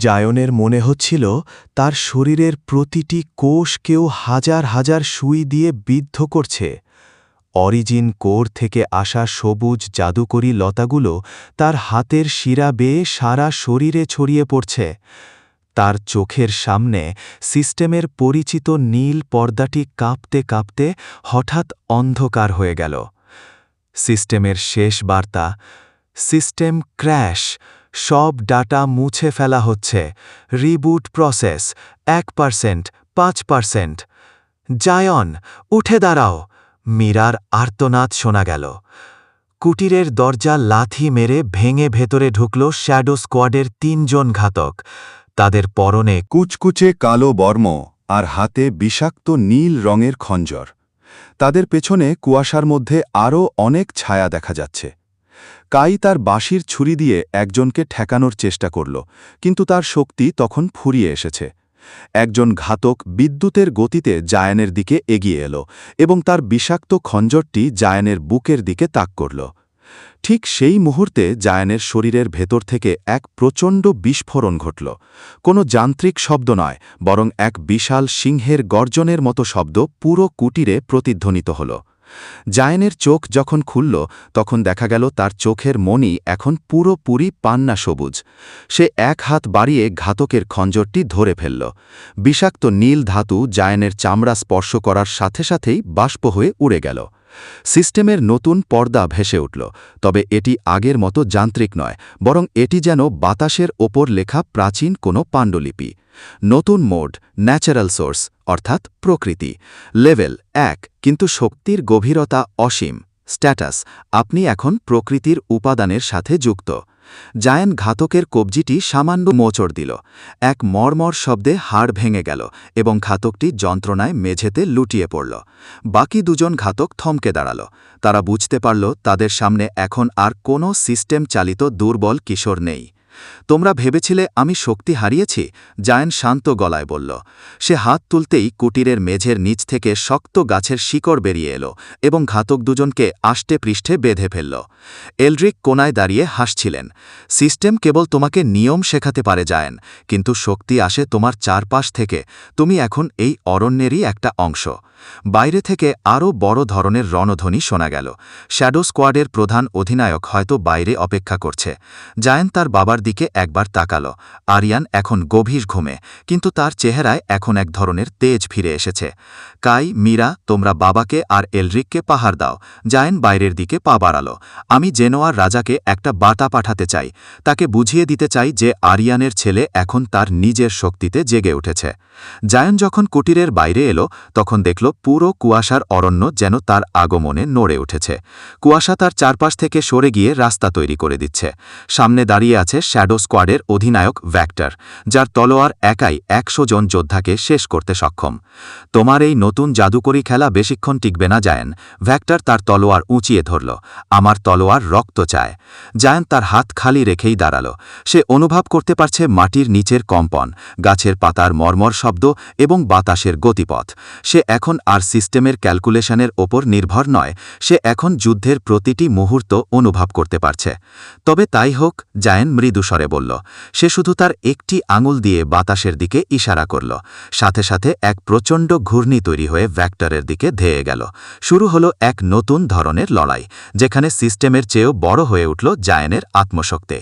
জায়নের মনে হচ্ছিল তার শরীরের প্রতিটি কোষ কেউ হাজার হাজার সুই দিয়ে বিদ্ধ করছে। অরিজিন কোর থেকে আসা সবুজ জাদুকরী লতাগুলো তার হাতের শিরা বেয়ে সারা শরীরে ছড়িয়ে পড়ছে। তার চোখের সামনে সিস্টেমের পরিচিত নীল পর্দাটি কাঁপতে কাঁপতে হঠাৎ অন্ধকার হয়ে গেল। সিস্টেমের শেষ বার্তা, সিস্টেম ক্র্যাশ, সব ডাটা মুছে ফেলা হচ্ছে, রিবুট প্রসেস 1%, 5%। জায়ন, উঠে দাঁড়াও! মীরার আর্তনাদ শোনা গেল। কুটিরের দরজা লাথি মেরে ভেঙে ভেতরে ঢুকল শ্যাডো স্কোয়াডের 3 জন ঘাতক। তাদের পরনে কুচকুচে কালো বর্ম আর হাতে বিষাক্ত নীল রঙের খঞ্জর। তাদের পেছনে কুয়াশার মধ্যে আরও অনেক ছায়া দেখা যাচ্ছে। কাই তার বাঁশির ছুরি দিয়ে একজনকে ঠেকানোর চেষ্টা করল, কিন্তু তার শক্তি তখন ফুরিয়ে এসেছে। একজন ঘাতক বিদ্যুতের গতিতে জায়ানের দিকে এগিয়ে এলো এবং তার বিষাক্ত খঞ্জরটি জায়ানের বুকের দিকে তাক করল। ঠিক সেই মুহূর্তে জায়ানের শরীরের ভেতর থেকে এক প্রচণ্ড বিস্ফোরণ ঘটল। কোনো যান্ত্রিক শব্দ নয়, বরং এক বিশাল সিংহের গর্জনের মতো শব্দ পুরো কুটিরে প্রতিধ্বনিত হল। জায়ানের চোখ যখন খুলল, তখন দেখা গেল তার চোখের মণি এখন পুরোপুরি পান্না সবুজ। সে এক হাত বাড়িয়ে ঘাতকের খঞ্জরটি ধরে ফেলল। বিষাক্ত নীল ধাতু জায়ানের চামড়া স্পর্শ করার সাথে সাথেই বাষ্প হয়ে উড়ে গেল। সিস্টেমের নতুন পর্দা ভেসে উঠল, তবে এটি আগের মতো যান্ত্রিক নয়, বরং এটি যেন বাতাসের ওপর লেখা প্রাচীন কোনো পাণ্ডুলিপি। নতুন মোড, ন্যাচারাল সোর্স, অর্থাৎ প্রকৃতি। লেভেল 1, কিন্তু শক্তির গভীরতা অসীম। স্ট্যাটাস, আপনি এখন প্রকৃতির উপাদানের সাথে যুক্ত। জায়ান ঘাতকের কবজিটি সামান্য মোচড় দিল। এক মর্মর শব্দে হাড় ভেঙে গেল এবং ঘাতকটি যন্ত্রণায় মেঝেতে লুটিয়ে পড়ল। বাকি 2 জন ঘাতক থমকে দাঁড়াল। তারা বুঝতে পারল তাদের সামনে এখন আর কোনো সিস্টেম চালিত দুর্বল কিশোর নেই। তোমরা ভেবেছিলে আমি শক্তি হারিয়েছি? জায়ান শান্ত গলায় বলল। সে হাত তুলতেই কুটিরের মেঝের নিচ থেকে শক্ত গাছের শিকড় বেরিয়ে এলো এবং ঘাতক 2 জনকে আষ্টে পৃষ্ঠে বেঁধে ফেলল। এলড্রিক কোনায় দাঁড়িয়ে হাসছিলেন। সিস্টেম কেবল তোমাকে নিয়ম শেখাতে পারে জায়ান, কিন্তু শক্তি আসে তোমার চারপাশ থেকে। তুমি এখন এই অরণ্যেরই একটা অংশ। বাইরে থেকে আরও বড় ধরনের রণধ্বনি শোনা গেল। শ্যাডো স্কোয়াডের প্রধান অধিনায়ক হয়তো বাইরে অপেক্ষা করছে। জায়ান তার বাবার দিকে একবার তাকাল। আরিয়ান এখন গভীর ঘুমে, কিন্তু তার চেহারায় এখন এক ধরনের তেজ ফিরে এসেছে। কাই, মীরা, তোমরা বাবাকে আর এলরিককে পাহাড় দাও। জায়ান বাইরের দিকে পা বাড়াল। আমি জেনোয়ার রাজাকে একটা বার্তা পাঠাতে চাই। তাকে বুঝিয়ে দিতে চাই যে আরিয়ানের ছেলে এখন তার নিজের শক্তিতে জেগে উঠেছে। জায়ান যখন কুটিরের বাইরে এলো, তখন দেখল পুরো কুয়াশার অরণ্য যেন তার আগমনে নড়ে উঠেছে। কুয়াশা তার চারপাশ থেকে সরে গিয়ে রাস্তা তৈরি করে দিচ্ছে। সামনে দাঁড়িয়ে আছে শ্যাডো স্কোয়াডের অধিনায়ক ভ্যাক্টর, যার তলোয়ার একাই 100 জন যোদ্ধাকে শেষ করতে সক্ষম। তোমার এই নতুন জাদুকরী খেলা বেশিক্ষণ টিকবে না জায়ান। ভ্যাক্টর তার তলোয়ার উঁচিয়ে ধরল। আমার তলোয়ার রক্ত চায়। জায়ান তার হাত খালি রেখেই দাঁড়াল। সে অনুভব করতে পারছে মাটির নিচের কম্পন, গাছের পাতার মর্মর শব্দ এবং বাতাসের গতিপথ। সে এখন আর সিস্টেমের ক্যালকুলেশনের ওপর নির্ভর নয়, সে এখন যুদ্ধের প্রতিটি মুহূর্ত অনুভব করতে পারছে। তবে তাই হোক, জায়ান মৃদুস্বরে বলল। সে শুধু তার একটি আঙুল দিয়ে বাতাসের দিকে ইশারা করল। সাথে সাথে এক প্রচণ্ড ঘূর্ণি তৈরি হয়ে ভ্যাক্টরের দিকে ধেয়ে গেল। শুরু হলো এক নতুন ধরনের লড়াই, যেখানে সিস্টেমের চেয়েও বড় হয়ে উঠল জায়ানের আত্মশক্তি।